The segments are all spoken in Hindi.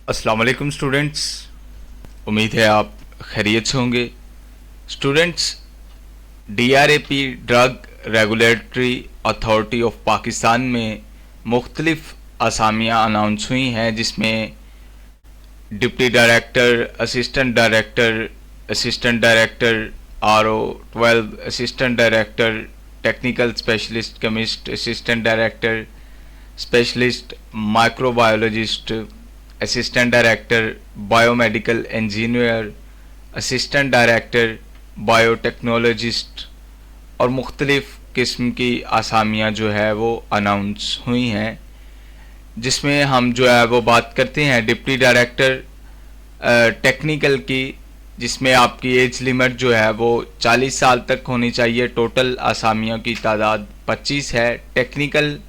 अस्सलाम वालेकुम स्टूडेंट्स। उम्मीद है आप खैरियत से होंगे। Students, DRAP drug regulatory authority of Pakistan में मुख्तलिफ असामियाँ अनाउंस हुई हैं, जिसमें deputy director, assistant director RO12, assistant director technical specialist chemist, assistant director specialist microbiologist, assistant director biomedical engineer, assistant director biotechnologist और मुख्तलिफ़ किस्म की आसामियाँ जो है वो अनाउंस हुई हैं, जिसमें हम जो है वो बात करते हैं डिप्टी डायरेक्टर टेक्निकल की, जिसमें आपकी एज लिमिट जो है वो 40 साल तक होनी चाहिए। टोटल आसामियों की तादाद 25 है। टेक्निकल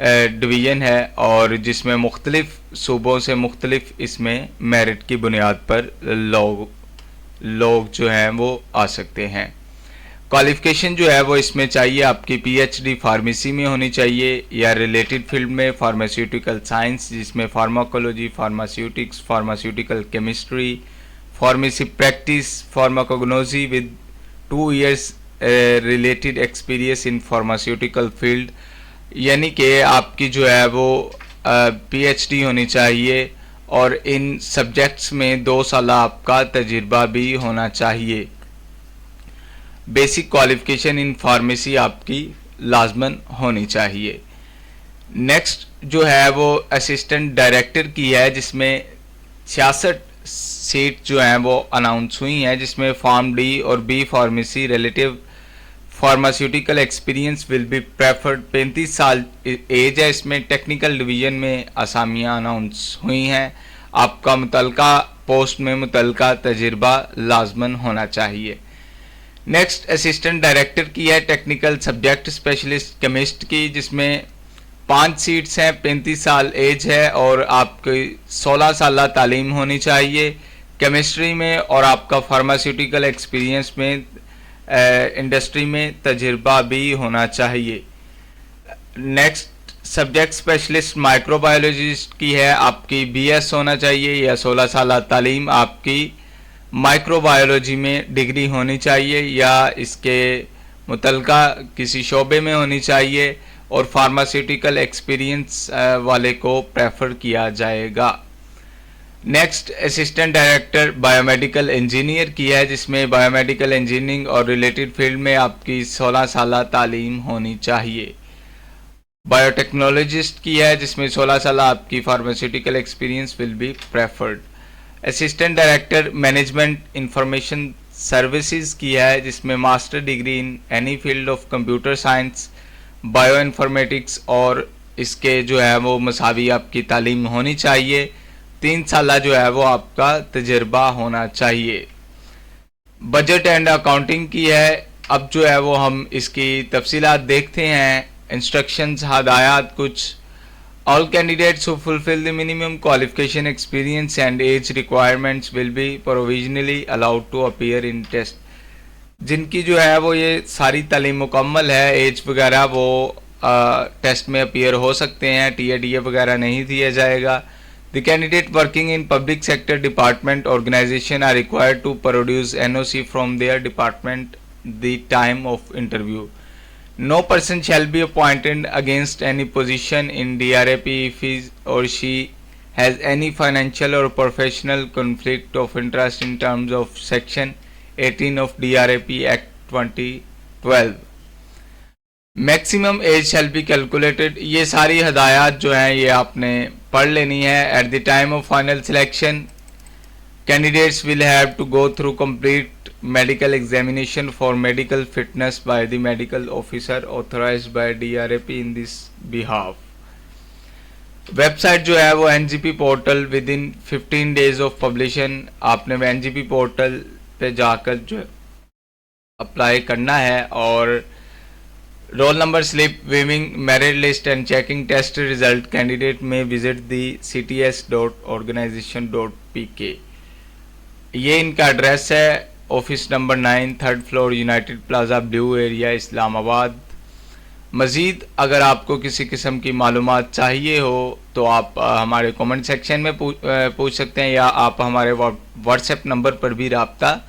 डिवीज़न है और जिसमें मुख्तलिफ़ सूबों से मुख्तलिफ़ इसमें मेरिट की बुनियाद पर लोग जो हैं वो आ सकते हैं। क्वालिफ़िकेशन जो है वो इसमें चाहिए आपकी PhD फार्मेसी में होनी चाहिए या रिलेटेड फील्ड में, फार्मास्यूटिकल साइंस जिसमें pharmacology, pharmaceutics, pharmaceutical chemistry, pharmacy practice, pharmacognosy with 2 years related experience in pharmaceutical field, यानी कि आपकी जो है वो PhD होनी चाहिए और इन सब्जेक्ट्स में 2 साल आपका तजुर्बा भी होना चाहिए। बेसिक क्वालिफिकेशन इन फार्मेसी आपकी लाजमन होनी चाहिए। नेक्स्ट जो है वो असिस्टेंट डायरेक्टर की है, जिसमें 66 सीट जो हैं वो अनाउंस हुई हैं, जिसमें फार्म D और B pharmacy relative pharmaceutical experience will be preferred. 35 साल एज है। इसमें टेक्निकल डिवीज़न में आसामियाँ अनाउंस हुई हैं। आपका मुतलका पोस्ट में मुतलका तजुर्बा लाजमन होना चाहिए। नेक्स्ट असिस्टेंट डायरेक्टर की है टेक्निकल सब्जेक्ट स्पेशलिस्ट केमिस्ट की, जिसमें 5 सीट्स हैं। 35 साल एज है और आपकी 16 साल तालीम होनी चाहिए केमिस्ट्री में और आपका फार्मास्यूटिकल एक्सपीरियंस में इंडस्ट्री में तजुर्बा भी होना चाहिए। नेक्स्ट सब्जेक्ट स्पेशलिस्ट माइक्रोबायोलॉजिस्ट की है, आपकी BS होना चाहिए या 16 साल तालीम आपकी माइक्रोबायोलॉजी में डिग्री होनी चाहिए या इसके मुतलका किसी शोबे में होनी चाहिए और फार्मास्यूटिकल एक्सपीरियंस वाले को प्रेफर किया जाएगा। Next assistant director biomedical engineer की है, जिसमें बायोमेडिकल इंजीनियरिंग और रिलेटेड फील्ड में आपकी 16 साल तालीम होनी चाहिए। बायोटेक्नोलॉजिस्ट की है, जिसमें 16 साल आपकी pharmaceutical experience will be preferred. Assistant director management information services की है, जिसमें master degree in any field of computer science, bio informatics और इसके जो है वो मसावी आपकी तालीम होनी चाहिए। 3 साल जो है वो आपका तजर्बा होना चाहिए। बजट एंड अकाउंटिंग की है। अब जो है वो हम इसकी तफसीलात देखते हैं। इंस्ट्रक्शंस, हदायत कुछ। All candidates who fulfill the minimum qualification, experience and age requirements will be provisionally allowed to appear in test। जिनकी जो है वो ये सारी तालीम मुकम्मल है, एज वगैरह वो टेस्ट में अपीयर हो सकते हैं। TA वगैरह नहीं दिया जाएगा। The candidate working in public sector department organization are required to produce NOC from their department the time of interview। No person shall be appointed against any position in DRAP if he or she has any financial or professional conflict of interest in terms of Section 18 of DRAP Act 2012। Maximum age shall be calculated. ये सारी हदायत जो हैं ये आपने पढ़ लेनी है। At the time of final selection candidates will have to go through complete medical examination for medical fitness by the medical officer authorized by DRAP in this behalf। Website जो है वो NGP portal within 15 days of publication आपने NGP पोर्टल पे जाकर जो अप्लाई करना है और roll number slip, viewing merit list and checking test result candidate में विजिट दी cts.organization.pk। ये इनका एड्रेस है। Office number 9, 3rd floor, United Plaza, Blue Area, Islamabad. मज़ीद अगर आपको किसी किस्म की मालूमात चाहिए हो तो आप हमारे कमेंट सेक्शन में पूछ सकते हैं, या आप हमारे व्हाट्सएप नंबर पर भी रब्ता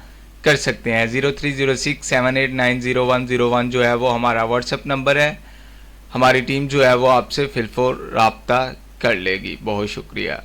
कर सकते हैं। 030678900101 जो है वो हमारा व्हाट्सएप नंबर है। हमारी टीम जो है वो आपसे फिलफोर रब्ता कर लेगी। बहुत शुक्रिया।